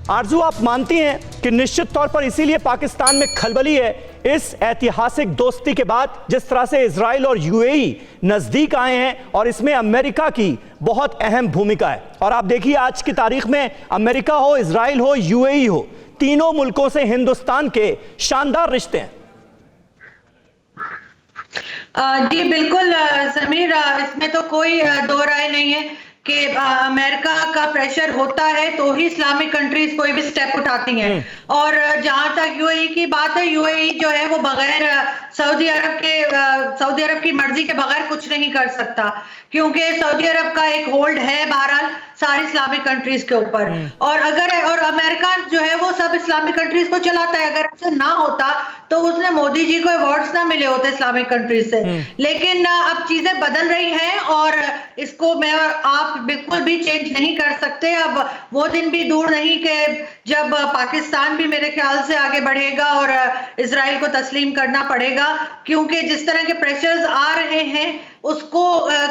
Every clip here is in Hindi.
आरजू, आप मानती हैं कि निश्चित तौर पर इसीलिए पाकिस्तान में खलबली है इस ऐतिहासिक दोस्ती के बाद, जिस तरह से इजराइल और यूएई नजदीक आए हैं और इसमें अमेरिका की बहुत अहम भूमिका है। और आप देखिए आज की तारीख में अमेरिका हो, इजराइल हो, यूएई हो, तीनों मुल्कों से हिंदुस्तान के शानदार रिश्ते हैं। जी बिल्कुल समीर, इसमें तो कोई दो राय नहीं है कि अमेरिका का प्रेशर होता है तो ही इस्लामिक कंट्रीज कोई भी स्टेप उठाती हैं। और जहां तक यूएई की बात है, यूएई जो है वो बगैर सऊदी अरब की मर्जी के बगैर कुछ नहीं कर सकता, क्योंकि सऊदी अरब का एक होल्ड है बहरहाल सारी इस्लामिक कंट्रीज के ऊपर। और अमेरिका जो है वो सब इस्लामिक कंट्रीज को चलाता है। अगर ऐसा ना होता तो उसने मोदी जी को अवार्ड्स ना मिले होते इस्लामिक कंट्रीज से। लेकिन अब चीजें बदल रही हैं और इसको मैं और आप बिल्कुल भी चेंज नहीं कर सकते। अब वो दिन भी दूर नहीं कि जब पाकिस्तान भी मेरे ख्याल से आगे बढ़ेगा और इजराइल को तस्लीम करना पड़ेगा, क्योंकि जिस तरह के प्रेशर्स आ रहे हैं उसको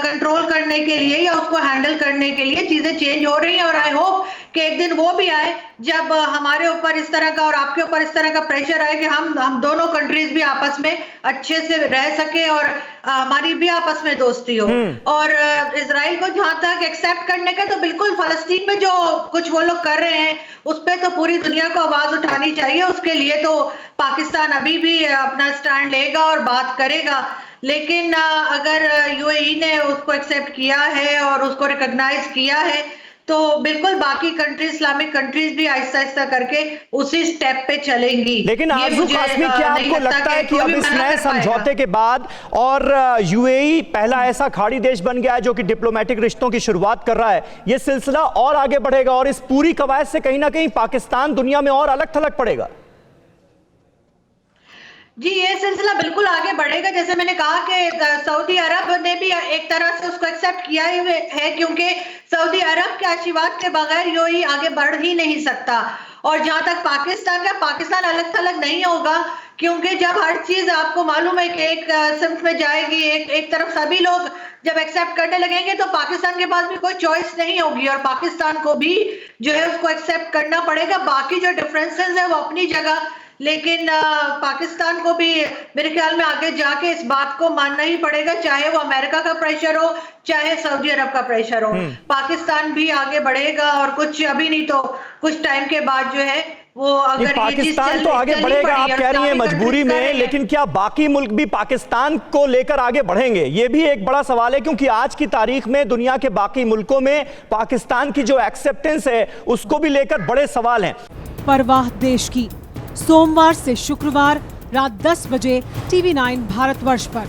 कंट्रोल करने के लिए या उसको हैंडल करने के लिए चीजें चेंज हो रही हैं। और आई होप कि एक दिन वो भी आए जब हमारे ऊपर इस तरह का और आपके ऊपर इस तरह का प्रेशर आए कि हम दोनों कंट्रीज भी आपस में अच्छे से रह सके और हमारी भी आपस में दोस्ती हो। और इजराइल को जहां तक एक्सेप्ट करने का, तो बिल्कुल फलस्तीन में जो कुछ वो लोग कर रहे हैं उस पर तो पूरी दुनिया को आवाज उठानी चाहिए। उसके लिए तो पाकिस्तान अभी भी अपना स्टैंड लेगा और बात करेगा। लेकिन अगर यूएई ने उसको एक्सेप्ट किया है और उसको रिकॉग्नाइज किया है तो बिल्कुल बाकी कंट्रीज, इस्लामिक कंट्रीज भी आहिस्ता आहिस्ता करके उसी स्टेप पे चलेंगी। लेकिन आरजू कासमी, क्या आपको लगता है कि अब इस नए समझौते के बाद और यूएई पहला ऐसा खाड़ी देश बन गया है जो कि डिप्लोमेटिक रिश्तों की शुरुआत कर रहा है, ये सिलसिला और आगे बढ़ेगा और इस पूरी कवायद से कहीं ना कहीं पाकिस्तान दुनिया में और अलग थलग पड़ेगा? जी ये सिलसिला बिल्कुल आगे बढ़ेगा। जैसे मैंने कहा कि सऊदी अरब ने भी एक तरह से उसको एक्सेप्ट किया है, क्योंकि सऊदी अरब के आशीर्वाद के बगैर यूएई आगे बढ़ ही नहीं सकता। और जहां तक पाकिस्तान अलग थलग नहीं होगा, क्योंकि जब हर चीज आपको मालूम है कि एक सिम्त में जाएगी, एक तरफ सभी लोग जब एक्सेप्ट करने लगेंगे तो पाकिस्तान के पास भी कोई चॉइस नहीं होगी और पाकिस्तान को भी जो है उसको एक्सेप्ट करना पड़ेगा। बाकी जो डिफरेंसेस है वो अपनी जगह, लेकिन पाकिस्तान को भी मेरे ख्याल में आगे जाके इस बात को मानना ही पड़ेगा, चाहे वो अमेरिका का प्रेशर हो चाहे सऊदी अरब का प्रेशर हो। पाकिस्तान भी आगे बढ़ेगा और कुछ अभी नहीं तो कुछ टाइम के बाद जो है वो, अगर पाकिस्तान तो आगे बढ़ेगा आप कह रही हैं मजबूरी में, लेकिन क्या बाकी मुल्क भी पाकिस्तान को लेकर आगे बढ़ेंगे? ये भी एक बड़ा सवाल है, क्योंकि आज की तारीख में दुनिया के बाकी मुल्कों में पाकिस्तान की जो एक्सेप्टेंस है उसको भी लेकर बड़े सवाल हैं। परवाह देश की, सोमवार से शुक्रवार रात 10 बजे TV9 भारतवर्ष पर।